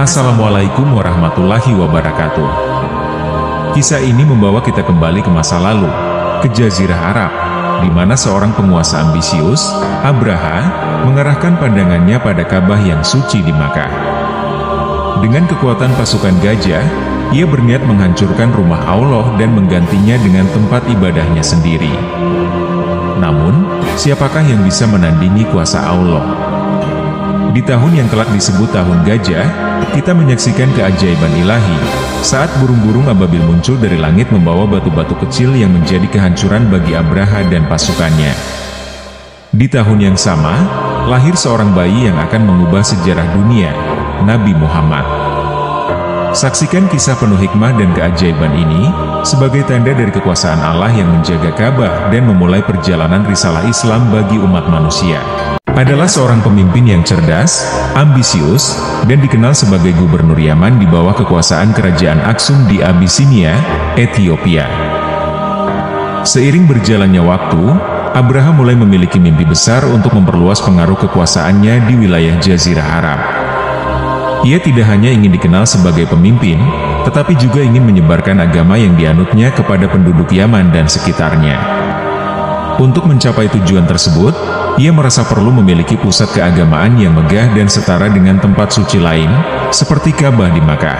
Assalamualaikum warahmatullahi wabarakatuh. Kisah ini membawa kita kembali ke masa lalu, ke Jazirah Arab, di mana seorang penguasa ambisius, Abraha, mengarahkan pandangannya pada Ka'bah yang suci di Makkah. Dengan kekuatan pasukan gajah, ia berniat menghancurkan rumah Allah dan menggantinya dengan tempat ibadahnya sendiri. Namun, siapakah yang bisa menandingi kuasa Allah? Di tahun yang kelak disebut tahun gajah, kita menyaksikan keajaiban ilahi, saat burung-burung ababil muncul dari langit membawa batu-batu kecil yang menjadi kehancuran bagi Abraha dan pasukannya. Di tahun yang sama, lahir seorang bayi yang akan mengubah sejarah dunia, Nabi Muhammad. Saksikan kisah penuh hikmah dan keajaiban ini, sebagai tanda dari kekuasaan Allah yang menjaga Ka'bah dan memulai perjalanan risalah Islam bagi umat manusia. Adalah seorang pemimpin yang cerdas, ambisius, dan dikenal sebagai gubernur Yaman di bawah kekuasaan kerajaan Aksum di Abisinia, Ethiopia. Seiring berjalannya waktu, Abraha mulai memiliki mimpi besar untuk memperluas pengaruh kekuasaannya di wilayah Jazirah Arab. Ia tidak hanya ingin dikenal sebagai pemimpin, tetapi juga ingin menyebarkan agama yang dianutnya kepada penduduk Yaman dan sekitarnya. Untuk mencapai tujuan tersebut, ia merasa perlu memiliki pusat keagamaan yang megah dan setara dengan tempat suci lain, seperti Ka'bah di Makkah.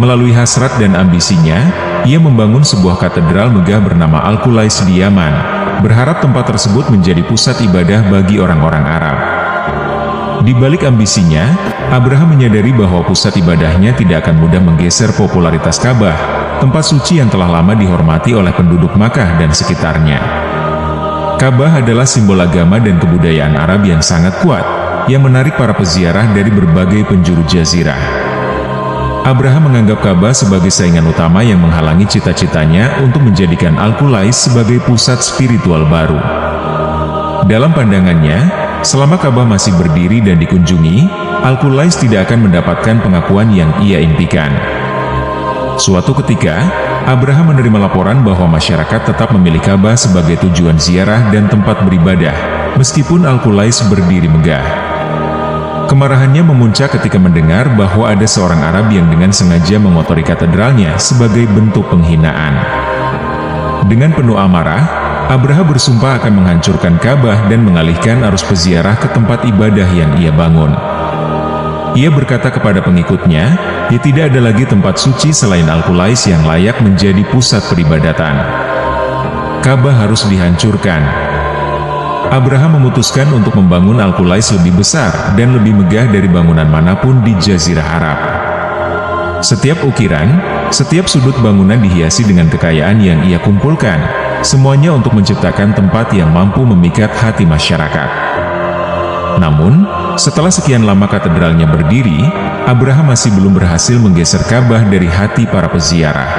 Melalui hasrat dan ambisinya, ia membangun sebuah katedral megah bernama Al-Qulais di Yaman, berharap tempat tersebut menjadi pusat ibadah bagi orang-orang Arab. Di balik ambisinya, Abraha menyadari bahwa pusat ibadahnya tidak akan mudah menggeser popularitas Ka'bah, tempat suci yang telah lama dihormati oleh penduduk Makkah dan sekitarnya. Ka'bah adalah simbol agama dan kebudayaan Arab yang sangat kuat, yang menarik para peziarah dari berbagai penjuru jazirah. Abraha menganggap Ka'bah sebagai saingan utama yang menghalangi cita-citanya untuk menjadikan Al-Qulais sebagai pusat spiritual baru. Dalam pandangannya, selama Ka'bah masih berdiri dan dikunjungi, Al-Qulais tidak akan mendapatkan pengakuan yang ia impikan. Suatu ketika, Abraha menerima laporan bahwa masyarakat tetap memilih Ka'bah sebagai tujuan ziarah dan tempat beribadah, meskipun Al-Qulais berdiri megah. Kemarahannya memuncak ketika mendengar bahwa ada seorang Arab yang dengan sengaja mengotori katedralnya sebagai bentuk penghinaan. Dengan penuh amarah, Abraha bersumpah akan menghancurkan Ka'bah dan mengalihkan arus peziarah ke tempat ibadah yang ia bangun. Ia berkata kepada pengikutnya, ya tidak ada lagi tempat suci selain Al-Qulais yang layak menjadi pusat peribadatan. Ka'bah harus dihancurkan. Abraha memutuskan untuk membangun Al-Qulais lebih besar dan lebih megah dari bangunan manapun di Jazirah Arab. Setiap ukiran, setiap sudut bangunan dihiasi dengan kekayaan yang ia kumpulkan, semuanya untuk menciptakan tempat yang mampu memikat hati masyarakat. Namun, setelah sekian lama katedralnya berdiri, Abraha masih belum berhasil menggeser Ka'bah dari hati para peziarah.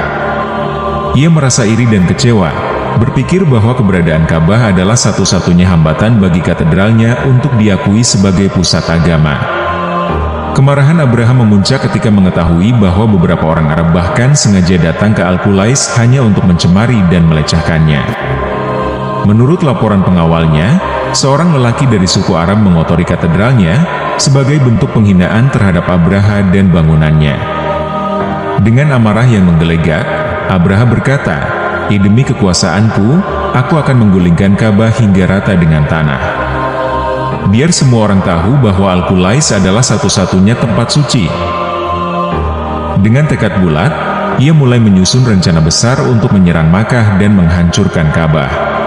Ia merasa iri dan kecewa, berpikir bahwa keberadaan Ka'bah adalah satu-satunya hambatan bagi katedralnya untuk diakui sebagai pusat agama. Kemarahan Abraha memuncak ketika mengetahui bahwa beberapa orang Arab bahkan sengaja datang ke Al-Qulais hanya untuk mencemari dan melecehkannya. Menurut laporan pengawalnya, seorang lelaki dari suku Arab mengotori katedralnya sebagai bentuk penghinaan terhadap Abraha dan bangunannya. Dengan amarah yang menggelegar, Abraha berkata, demi kekuasaanku, aku akan menggulingkan Ka'bah hingga rata dengan tanah. Biar semua orang tahu bahwa Al-Qulais adalah satu-satunya tempat suci. Dengan tekad bulat, ia mulai menyusun rencana besar untuk menyerang Makkah dan menghancurkan Ka'bah.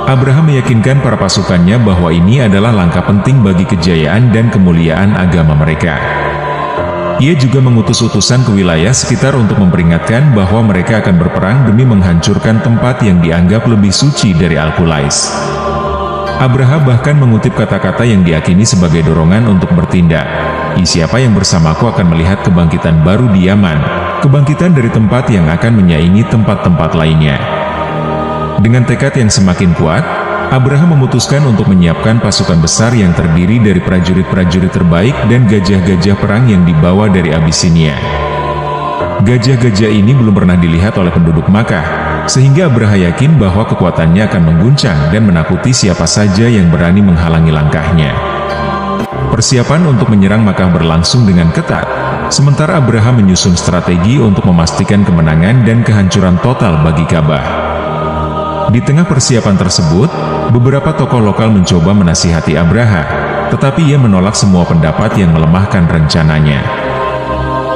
Abraha meyakinkan para pasukannya bahwa ini adalah langkah penting bagi kejayaan dan kemuliaan agama mereka. Ia juga mengutus utusan ke wilayah sekitar untuk memperingatkan bahwa mereka akan berperang demi menghancurkan tempat yang dianggap lebih suci dari Al-Qulais. Abraha bahkan mengutip kata-kata yang diyakini sebagai dorongan untuk bertindak. Siapa yang bersamaku akan melihat kebangkitan baru di Yaman, kebangkitan dari tempat yang akan menyaingi tempat-tempat lainnya. Dengan tekad yang semakin kuat, Abraha memutuskan untuk menyiapkan pasukan besar yang terdiri dari prajurit-prajurit terbaik dan gajah-gajah perang yang dibawa dari Abisinia. Gajah-gajah ini belum pernah dilihat oleh penduduk Makkah, sehingga Abraha yakin bahwa kekuatannya akan mengguncang dan menakuti siapa saja yang berani menghalangi langkahnya. Persiapan untuk menyerang Makkah berlangsung dengan ketat, sementara Abraha menyusun strategi untuk memastikan kemenangan dan kehancuran total bagi Ka'bah. Di tengah persiapan tersebut, beberapa tokoh lokal mencoba menasihati Abraha, tetapi ia menolak semua pendapat yang melemahkan rencananya.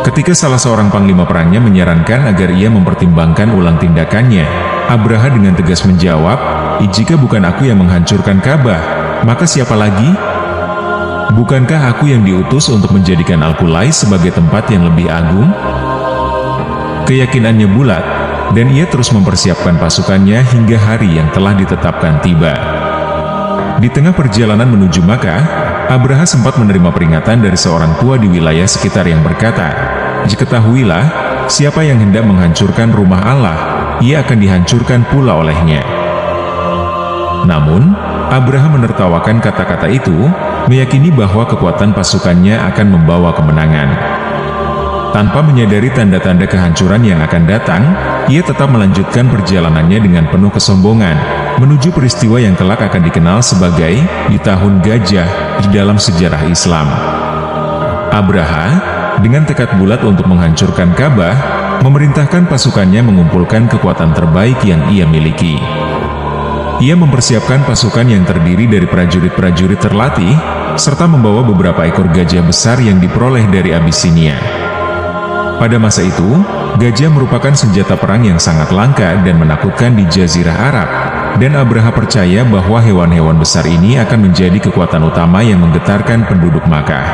Ketika salah seorang panglima perangnya menyarankan agar ia mempertimbangkan ulang tindakannya, Abraha dengan tegas menjawab, "Jika bukan aku yang menghancurkan Ka'bah, maka siapa lagi? Bukankah aku yang diutus untuk menjadikan Al-Qulais sebagai tempat yang lebih agung?" Keyakinannya bulat, dan ia terus mempersiapkan pasukannya hingga hari yang telah ditetapkan tiba. Di tengah perjalanan menuju Makkah, Abraha sempat menerima peringatan dari seorang tua di wilayah sekitar yang berkata, "Ketahuilah, siapa yang hendak menghancurkan rumah Allah, ia akan dihancurkan pula olehnya." Namun, Abraha menertawakan kata-kata itu, meyakini bahwa kekuatan pasukannya akan membawa kemenangan. Tanpa menyadari tanda-tanda kehancuran yang akan datang, ia tetap melanjutkan perjalanannya dengan penuh kesombongan, menuju peristiwa yang kelak akan dikenal sebagai di tahun gajah di dalam sejarah Islam. Abraha, dengan tekad bulat untuk menghancurkan Ka'bah, memerintahkan pasukannya mengumpulkan kekuatan terbaik yang ia miliki. Ia mempersiapkan pasukan yang terdiri dari prajurit-prajurit terlatih, serta membawa beberapa ekor gajah besar yang diperoleh dari Abisinia. Pada masa itu, gajah merupakan senjata perang yang sangat langka dan menakutkan di Jazirah Arab, dan Abraha percaya bahwa hewan-hewan besar ini akan menjadi kekuatan utama yang menggetarkan penduduk Makkah.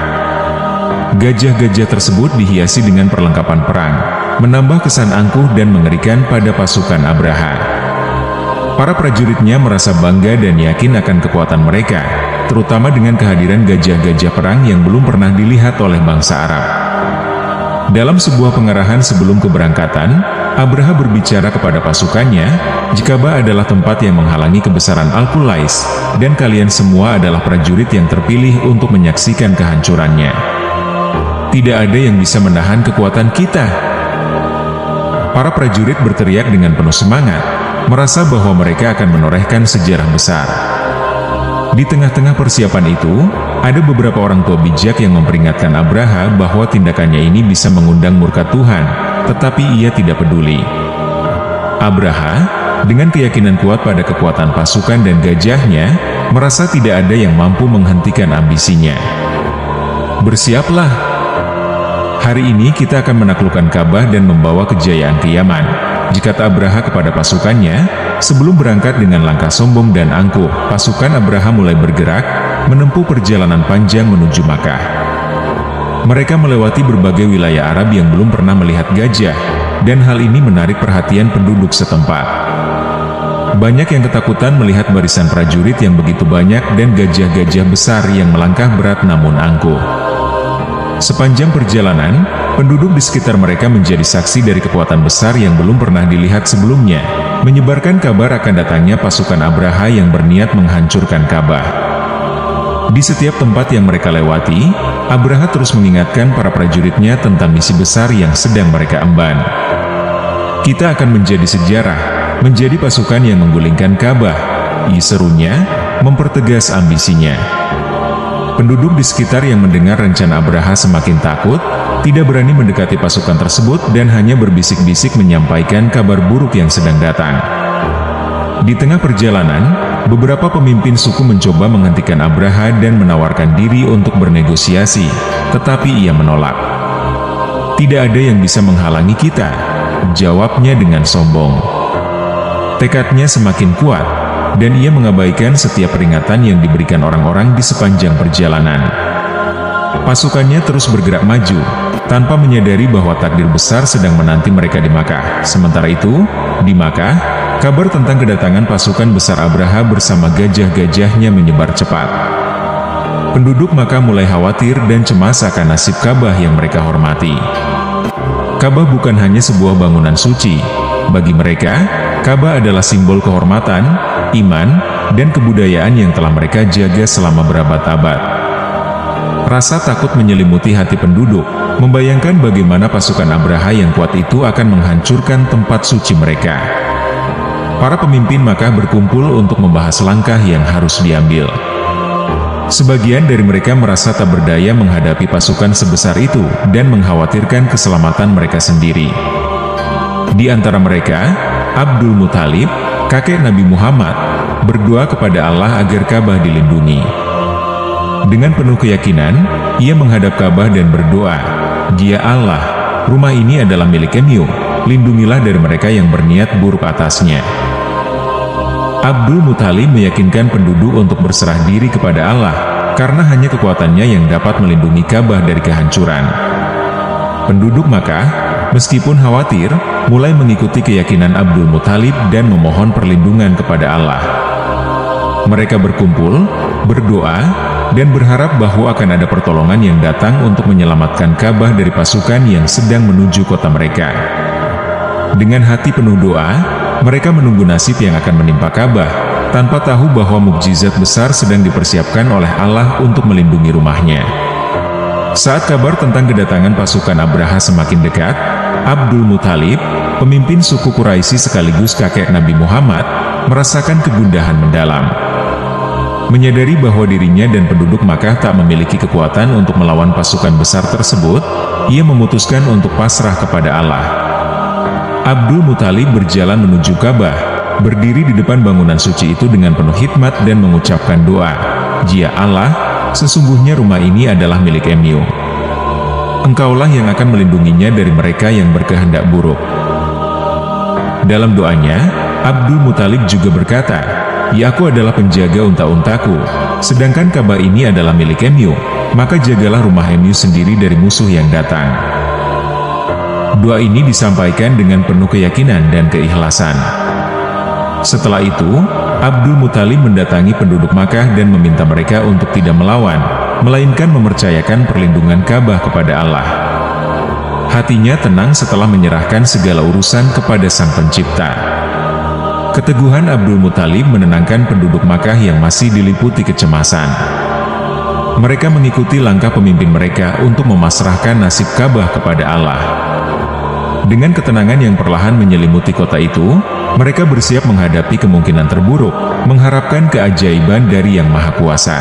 Gajah-gajah tersebut dihiasi dengan perlengkapan perang, menambah kesan angkuh dan mengerikan pada pasukan Abraha. Para prajuritnya merasa bangga dan yakin akan kekuatan mereka, terutama dengan kehadiran gajah-gajah perang yang belum pernah dilihat oleh bangsa Arab. Dalam sebuah pengarahan sebelum keberangkatan, Abraha berbicara kepada pasukannya, "Ka'bah adalah tempat yang menghalangi kebesaran Al-Qulais, dan kalian semua adalah prajurit yang terpilih untuk menyaksikan kehancurannya. Tidak ada yang bisa menahan kekuatan kita." Para prajurit berteriak dengan penuh semangat, merasa bahwa mereka akan menorehkan sejarah besar. Di tengah-tengah persiapan itu, ada beberapa orang tua bijak yang memperingatkan Abraha bahwa tindakannya ini bisa mengundang murka Tuhan, tetapi ia tidak peduli. Abraha, dengan keyakinan kuat pada kekuatan pasukan dan gajahnya, merasa tidak ada yang mampu menghentikan ambisinya. "Bersiaplah. Hari ini kita akan menaklukkan Ka'bah dan membawa kejayaan ke Yaman," kata Abraha kepada pasukannya. Sebelum berangkat dengan langkah sombong dan angkuh, pasukan Abraha mulai bergerak, menempuh perjalanan panjang menuju Makkah. Mereka melewati berbagai wilayah Arab yang belum pernah melihat gajah, dan hal ini menarik perhatian penduduk setempat. Banyak yang ketakutan melihat barisan prajurit yang begitu banyak dan gajah-gajah besar yang melangkah berat namun angkuh. Sepanjang perjalanan, penduduk di sekitar mereka menjadi saksi dari kekuatan besar yang belum pernah dilihat sebelumnya, menyebarkan kabar akan datangnya pasukan Abraha yang berniat menghancurkan Ka'bah. Di setiap tempat yang mereka lewati, Abraha terus mengingatkan para prajuritnya tentang misi besar yang sedang mereka emban. "Kita akan menjadi sejarah, menjadi pasukan yang menggulingkan Ka'bah," serunya, mempertegas ambisinya. Penduduk di sekitar yang mendengar rencana Abraha semakin takut, tidak berani mendekati pasukan tersebut dan hanya berbisik-bisik menyampaikan kabar buruk yang sedang datang. Di tengah perjalanan, beberapa pemimpin suku mencoba menghentikan Abraha dan menawarkan diri untuk bernegosiasi, tetapi ia menolak. "Tidak ada yang bisa menghalangi kita," jawabnya dengan sombong. Tekadnya semakin kuat, dan ia mengabaikan setiap peringatan yang diberikan orang-orang di sepanjang perjalanan. Pasukannya terus bergerak maju, tanpa menyadari bahwa takdir besar sedang menanti mereka di Makkah. Sementara itu, di Makkah, kabar tentang kedatangan pasukan besar Abraha bersama gajah-gajahnya menyebar cepat. Penduduk Makkah mulai khawatir dan cemas akan nasib Ka'bah yang mereka hormati. Ka'bah bukan hanya sebuah bangunan suci. Bagi mereka, Ka'bah adalah simbol kehormatan, iman, dan kebudayaan yang telah mereka jaga selama berabad-abad. Rasa takut menyelimuti hati penduduk, membayangkan bagaimana pasukan Abraha yang kuat itu akan menghancurkan tempat suci mereka. Para pemimpin Makkah berkumpul untuk membahas langkah yang harus diambil. Sebagian dari mereka merasa tak berdaya menghadapi pasukan sebesar itu dan mengkhawatirkan keselamatan mereka sendiri. Di antara mereka, Abdul Muthalib, kakek Nabi Muhammad, berdoa kepada Allah agar Ka'bah dilindungi. Dengan penuh keyakinan, ia menghadap Ka'bah dan berdoa, "Ya Allah, rumah ini adalah milik Emu, lindungilah dari mereka yang berniat buruk atasnya." Abdul Muthalib meyakinkan penduduk untuk berserah diri kepada Allah, karena hanya kekuatannya yang dapat melindungi Ka'bah dari kehancuran. Penduduk Makkah, meskipun khawatir, mulai mengikuti keyakinan Abdul Muthalib dan memohon perlindungan kepada Allah. Mereka berkumpul, berdoa, dan berharap bahwa akan ada pertolongan yang datang untuk menyelamatkan Ka'bah dari pasukan yang sedang menuju kota mereka. Dengan hati penuh doa, mereka menunggu nasib yang akan menimpa Ka'bah, tanpa tahu bahwa mukjizat besar sedang dipersiapkan oleh Allah untuk melindungi rumahnya. Saat kabar tentang kedatangan pasukan Abraha semakin dekat, Abdul Muthalib, pemimpin suku Quraisy sekaligus kakek Nabi Muhammad, merasakan kegundahan mendalam. Menyadari bahwa dirinya dan penduduk Makkah tak memiliki kekuatan untuk melawan pasukan besar tersebut, ia memutuskan untuk pasrah kepada Allah. Abdul Muthalib berjalan menuju Ka'bah, berdiri di depan bangunan suci itu dengan penuh hikmat dan mengucapkan doa, "Ya Allah, sesungguhnya rumah ini adalah milik Emu. Engkaulah yang akan melindunginya dari mereka yang berkehendak buruk." Dalam doanya, Abdul Muthalib juga berkata, "Ya, aku adalah penjaga unta-untaku, sedangkan Ka'bah ini adalah milik Emu, maka jagalah rumah Emu sendiri dari musuh yang datang." Doa ini disampaikan dengan penuh keyakinan dan keikhlasan. Setelah itu, Abdul Muthalib mendatangi penduduk Makkah dan meminta mereka untuk tidak melawan, melainkan mempercayakan perlindungan Ka'bah kepada Allah. Hatinya tenang setelah menyerahkan segala urusan kepada Sang Pencipta. Keteguhan Abdul Muthalib menenangkan penduduk Makkah yang masih diliputi kecemasan. Mereka mengikuti langkah pemimpin mereka untuk memasrahkan nasib Ka'bah kepada Allah. Dengan ketenangan yang perlahan menyelimuti kota itu, mereka bersiap menghadapi kemungkinan terburuk, mengharapkan keajaiban dari Yang Maha Kuasa.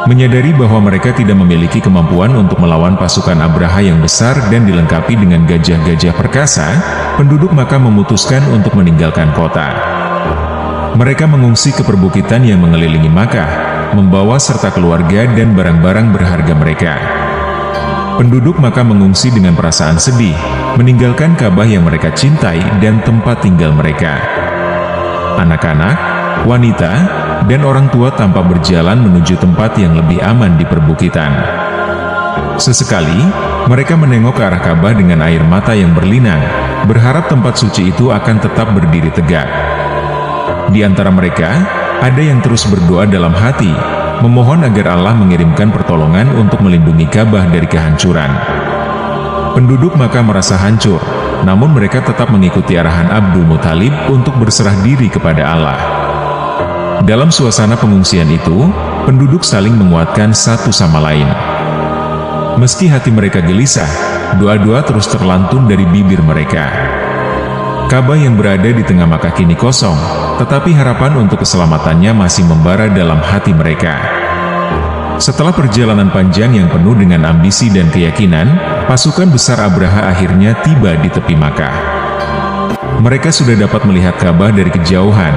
Menyadari bahwa mereka tidak memiliki kemampuan untuk melawan pasukan Abraha yang besar dan dilengkapi dengan gajah-gajah perkasa, penduduk Makkah memutuskan untuk meninggalkan kota. Mereka mengungsi ke perbukitan yang mengelilingi Makkah, membawa serta keluarga dan barang-barang berharga mereka. Penduduk Makkah mengungsi dengan perasaan sedih, meninggalkan Ka'bah yang mereka cintai dan tempat tinggal mereka. Anak-anak, wanita, dan orang tua tampak berjalan menuju tempat yang lebih aman di perbukitan. Sesekali, mereka menengok ke arah Ka'bah dengan air mata yang berlinang, berharap tempat suci itu akan tetap berdiri tegak. Di antara mereka, ada yang terus berdoa dalam hati, memohon agar Allah mengirimkan pertolongan untuk melindungi Ka'bah dari kehancuran. Penduduk Makkah merasa hancur, namun mereka tetap mengikuti arahan Abdul Muthalib untuk berserah diri kepada Allah. Dalam suasana pengungsian itu, penduduk saling menguatkan satu sama lain. Meski hati mereka gelisah, doa-doa terus terlantun dari bibir mereka. Ka'bah yang berada di tengah Makkah kini kosong, tetapi harapan untuk keselamatannya masih membara dalam hati mereka. Setelah perjalanan panjang yang penuh dengan ambisi dan keyakinan, pasukan besar Abraha akhirnya tiba di tepi Makkah. Mereka sudah dapat melihat Ka'bah dari kejauhan,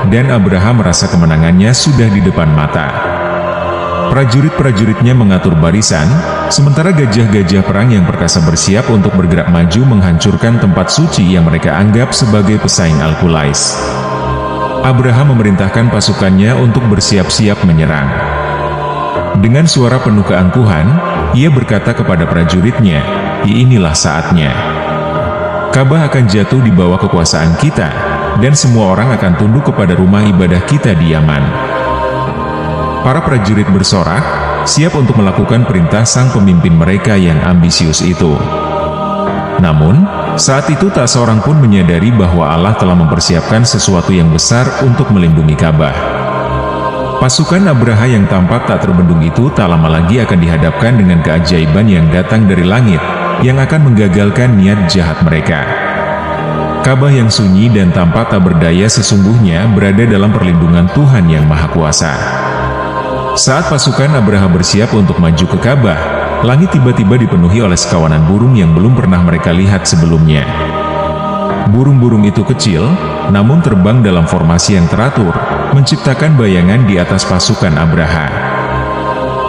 dan Abraha merasa kemenangannya sudah di depan mata. Prajurit-prajuritnya mengatur barisan, sementara gajah-gajah perang yang perkasa bersiap untuk bergerak maju menghancurkan tempat suci yang mereka anggap sebagai pesaing Al-Qulais. Abraha memerintahkan pasukannya untuk bersiap-siap menyerang. Dengan suara penuh keangkuhan, ia berkata kepada prajuritnya, "Inilah saatnya. Ka'bah akan jatuh di bawah kekuasaan kita, dan semua orang akan tunduk kepada rumah ibadah kita di Yaman." Para prajurit bersorak, siap untuk melakukan perintah sang pemimpin mereka yang ambisius itu. Namun, saat itu tak seorang pun menyadari bahwa Allah telah mempersiapkan sesuatu yang besar untuk melindungi Ka'bah. Pasukan Abraha yang tampak tak terbendung itu tak lama lagi akan dihadapkan dengan keajaiban yang datang dari langit, yang akan menggagalkan niat jahat mereka. Ka'bah yang sunyi dan tampak tak berdaya sesungguhnya berada dalam perlindungan Tuhan yang Maha Kuasa. Saat pasukan Abraha bersiap untuk maju ke Ka'bah, langit tiba-tiba dipenuhi oleh sekawanan burung yang belum pernah mereka lihat sebelumnya. Burung-burung itu kecil, namun terbang dalam formasi yang teratur, menciptakan bayangan di atas pasukan Abraha.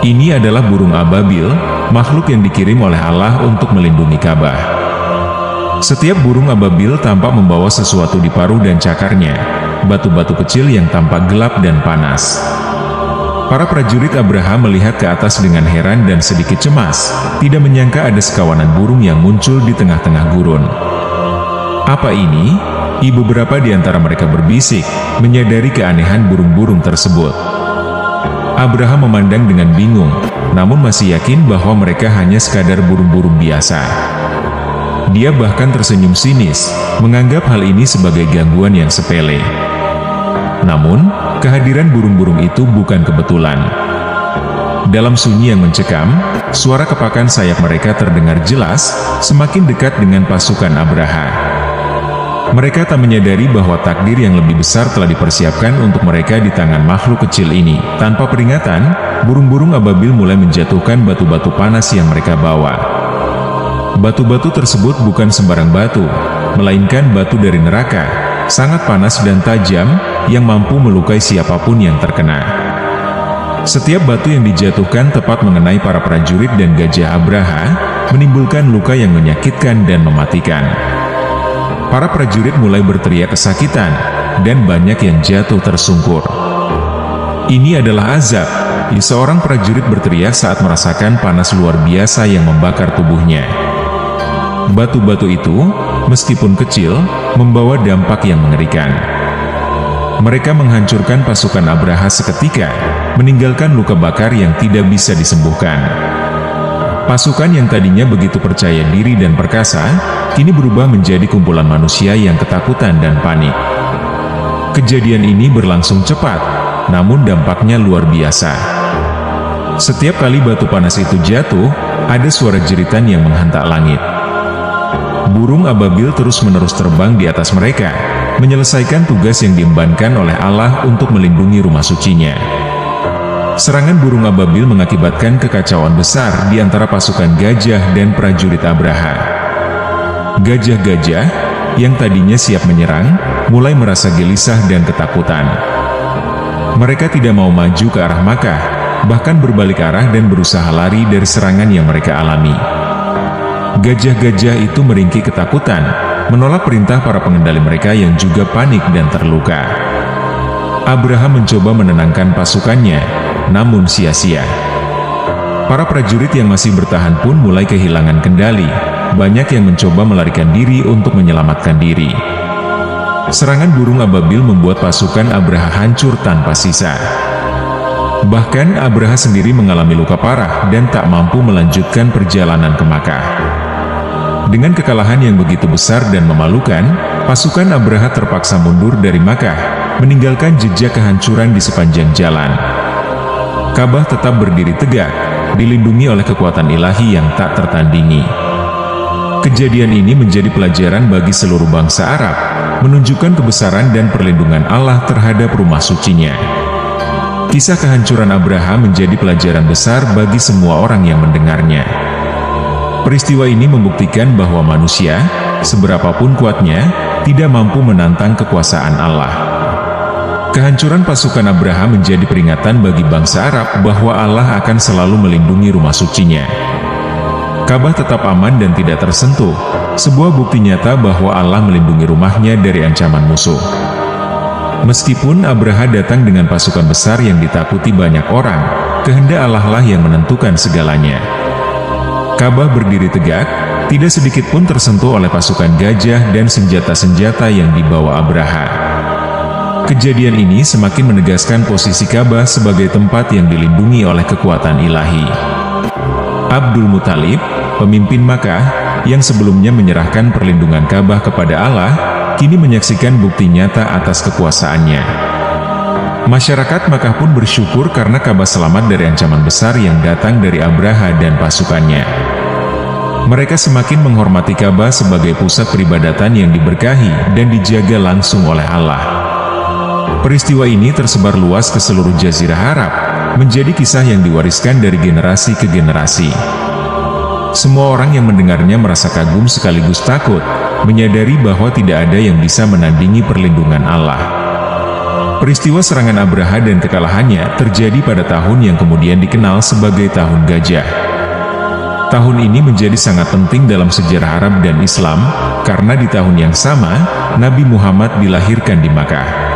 Ini adalah burung ababil, makhluk yang dikirim oleh Allah untuk melindungi Ka'bah. Setiap burung ababil tampak membawa sesuatu di paruh dan cakarnya, batu-batu kecil yang tampak gelap dan panas. Para prajurit Abraha melihat ke atas dengan heran dan sedikit cemas, tidak menyangka ada sekawanan burung yang muncul di tengah-tengah gurun. Apa ini? Beberapa di antara mereka berbisik, menyadari keanehan burung-burung tersebut. Abraha memandang dengan bingung, namun masih yakin bahwa mereka hanya sekadar burung-burung biasa. Dia bahkan tersenyum sinis, menganggap hal ini sebagai gangguan yang sepele. Namun, kehadiran burung-burung itu bukan kebetulan. Dalam sunyi yang mencekam, suara kepakan sayap mereka terdengar jelas, semakin dekat dengan pasukan Abraha. Mereka tak menyadari bahwa takdir yang lebih besar telah dipersiapkan untuk mereka di tangan makhluk kecil ini. Tanpa peringatan, burung-burung ababil mulai menjatuhkan batu-batu panas yang mereka bawa. Batu-batu tersebut bukan sembarang batu, melainkan batu dari neraka, sangat panas dan tajam, yang mampu melukai siapapun yang terkena. Setiap batu yang dijatuhkan tepat mengenai para prajurit dan gajah Abraha, menimbulkan luka yang menyakitkan dan mematikan. Para prajurit mulai berteriak kesakitan, dan banyak yang jatuh tersungkur. Ini adalah azab, seorang prajurit berteriak saat merasakan panas luar biasa yang membakar tubuhnya. Batu-batu itu, meskipun kecil, membawa dampak yang mengerikan. Mereka menghancurkan pasukan Abraha seketika, meninggalkan luka bakar yang tidak bisa disembuhkan. Pasukan yang tadinya begitu percaya diri dan perkasa, kini berubah menjadi kumpulan manusia yang ketakutan dan panik. Kejadian ini berlangsung cepat, namun dampaknya luar biasa. Setiap kali batu panas itu jatuh, ada suara jeritan yang menghantak langit. Burung ababil terus-menerus terbang di atas mereka, menyelesaikan tugas yang diembankan oleh Allah untuk melindungi rumah sucinya. Serangan burung ababil mengakibatkan kekacauan besar di antara pasukan gajah dan prajurit Abraha. Gajah-gajah, yang tadinya siap menyerang, mulai merasa gelisah dan ketakutan. Mereka tidak mau maju ke arah Makkah, bahkan berbalik arah dan berusaha lari dari serangan yang mereka alami. Gajah-gajah itu meringkik ketakutan, menolak perintah para pengendali mereka yang juga panik dan terluka. Abraha mencoba menenangkan pasukannya, namun sia-sia. Para prajurit yang masih bertahan pun mulai kehilangan kendali, banyak yang mencoba melarikan diri untuk menyelamatkan diri. Serangan burung ababil membuat pasukan Abraha hancur tanpa sisa. Bahkan Abraha sendiri mengalami luka parah dan tak mampu melanjutkan perjalanan ke Makkah. Dengan kekalahan yang begitu besar dan memalukan, pasukan Abraha terpaksa mundur dari Makkah, meninggalkan jejak kehancuran di sepanjang jalan. Ka'bah tetap berdiri tegak, dilindungi oleh kekuatan ilahi yang tak tertandingi. Kejadian ini menjadi pelajaran bagi seluruh bangsa Arab, menunjukkan kebesaran dan perlindungan Allah terhadap rumah sucinya. Kisah kehancuran Abraha menjadi pelajaran besar bagi semua orang yang mendengarnya. Peristiwa ini membuktikan bahwa manusia, seberapapun kuatnya, tidak mampu menantang kekuasaan Allah. Kehancuran pasukan Abraha menjadi peringatan bagi bangsa Arab bahwa Allah akan selalu melindungi rumah sucinya. Ka'bah tetap aman dan tidak tersentuh, sebuah bukti nyata bahwa Allah melindungi rumahnya dari ancaman musuh. Meskipun Abraha datang dengan pasukan besar yang ditakuti banyak orang, kehendak Allah lah yang menentukan segalanya. Ka'bah berdiri tegak, tidak sedikit pun tersentuh oleh pasukan gajah dan senjata-senjata yang dibawa Abraha. Kejadian ini semakin menegaskan posisi Ka'bah sebagai tempat yang dilindungi oleh kekuatan ilahi. Abdul Muthalib, pemimpin Makkah, yang sebelumnya menyerahkan perlindungan Ka'bah kepada Allah, kini menyaksikan bukti nyata atas kekuasaannya. Masyarakat Makkah pun bersyukur karena Ka'bah selamat dari ancaman besar yang datang dari Abraha dan pasukannya. Mereka semakin menghormati Ka'bah sebagai pusat peribadatan yang diberkahi dan dijaga langsung oleh Allah. Peristiwa ini tersebar luas ke seluruh Jazirah Arab, menjadi kisah yang diwariskan dari generasi ke generasi. Semua orang yang mendengarnya merasa kagum sekaligus takut, menyadari bahwa tidak ada yang bisa menandingi perlindungan Allah. Peristiwa serangan Abraha dan kekalahannya terjadi pada tahun yang kemudian dikenal sebagai Tahun Gajah. Tahun ini menjadi sangat penting dalam sejarah Arab dan Islam, karena di tahun yang sama, Nabi Muhammad dilahirkan di Makkah.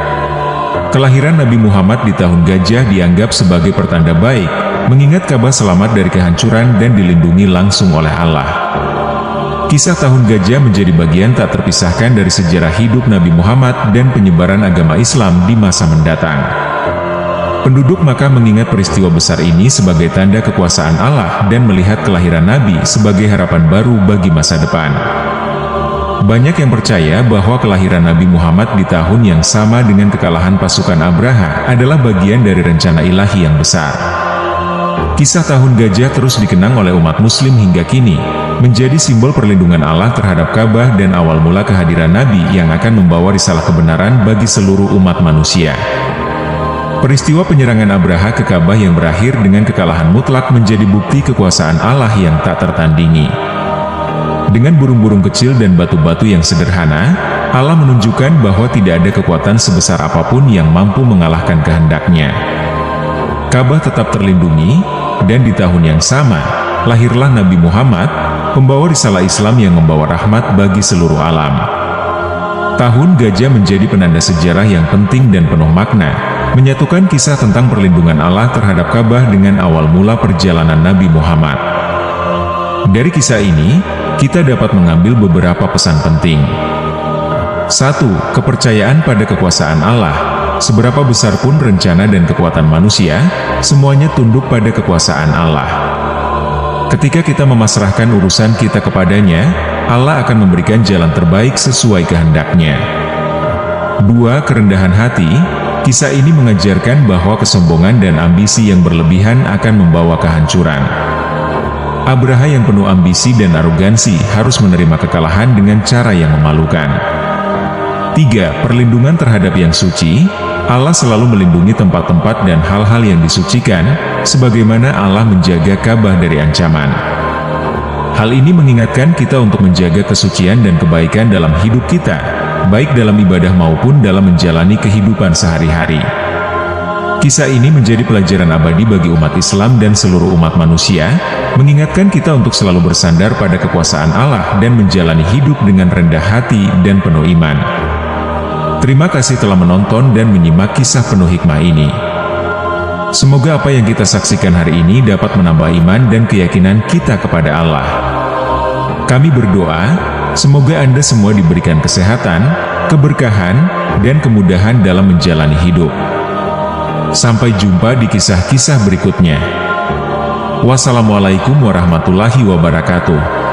Kelahiran Nabi Muhammad di Tahun Gajah dianggap sebagai pertanda baik, mengingat Ka'bah selamat dari kehancuran dan dilindungi langsung oleh Allah. Kisah Tahun Gajah menjadi bagian tak terpisahkan dari sejarah hidup Nabi Muhammad dan penyebaran agama Islam di masa mendatang. Penduduk Makkah mengingat peristiwa besar ini sebagai tanda kekuasaan Allah dan melihat kelahiran Nabi sebagai harapan baru bagi masa depan. Banyak yang percaya bahwa kelahiran Nabi Muhammad di tahun yang sama dengan kekalahan pasukan Abraha adalah bagian dari rencana ilahi yang besar. Kisah Tahun Gajah terus dikenang oleh umat muslim hingga kini, menjadi simbol perlindungan Allah terhadap Ka'bah dan awal mula kehadiran Nabi yang akan membawa risalah kebenaran bagi seluruh umat manusia. Peristiwa penyerangan Abraha ke Ka'bah yang berakhir dengan kekalahan mutlak menjadi bukti kekuasaan Allah yang tak tertandingi. Dengan burung-burung kecil dan batu-batu yang sederhana, Allah menunjukkan bahwa tidak ada kekuatan sebesar apapun yang mampu mengalahkan kehendak-Nya. Ka'bah tetap terlindungi, dan di tahun yang sama, lahirlah Nabi Muhammad, pembawa risalah Islam yang membawa rahmat bagi seluruh alam. Tahun Gajah menjadi penanda sejarah yang penting dan penuh makna, menyatukan kisah tentang perlindungan Allah terhadap Ka'bah dengan awal mula perjalanan Nabi Muhammad. Dari kisah ini, kita dapat mengambil beberapa pesan penting. 1. Kepercayaan pada kekuasaan Allah. Seberapa besar pun rencana dan kekuatan manusia, semuanya tunduk pada kekuasaan Allah. Ketika kita memasrahkan urusan kita kepadanya, Allah akan memberikan jalan terbaik sesuai kehendak-Nya. 2. Kerendahan hati. Kisah ini mengajarkan bahwa kesombongan dan ambisi yang berlebihan akan membawa kehancuran. Abraha yang penuh ambisi dan arogansi harus menerima kekalahan dengan cara yang memalukan. 3. Perlindungan terhadap yang suci. Allah selalu melindungi tempat-tempat dan hal-hal yang disucikan, sebagaimana Allah menjaga Ka'bah dari ancaman. Hal ini mengingatkan kita untuk menjaga kesucian dan kebaikan dalam hidup kita, baik dalam ibadah maupun dalam menjalani kehidupan sehari-hari. Kisah ini menjadi pelajaran abadi bagi umat Islam dan seluruh umat manusia, mengingatkan kita untuk selalu bersandar pada kekuasaan Allah dan menjalani hidup dengan rendah hati dan penuh iman. Terima kasih telah menonton dan menyimak kisah penuh hikmah ini. Semoga apa yang kita saksikan hari ini dapat menambah iman dan keyakinan kita kepada Allah. Kami berdoa, semoga Anda semua diberikan kesehatan, keberkahan, dan kemudahan dalam menjalani hidup. Sampai jumpa di kisah-kisah berikutnya. Wassalamualaikum warahmatullahi wabarakatuh.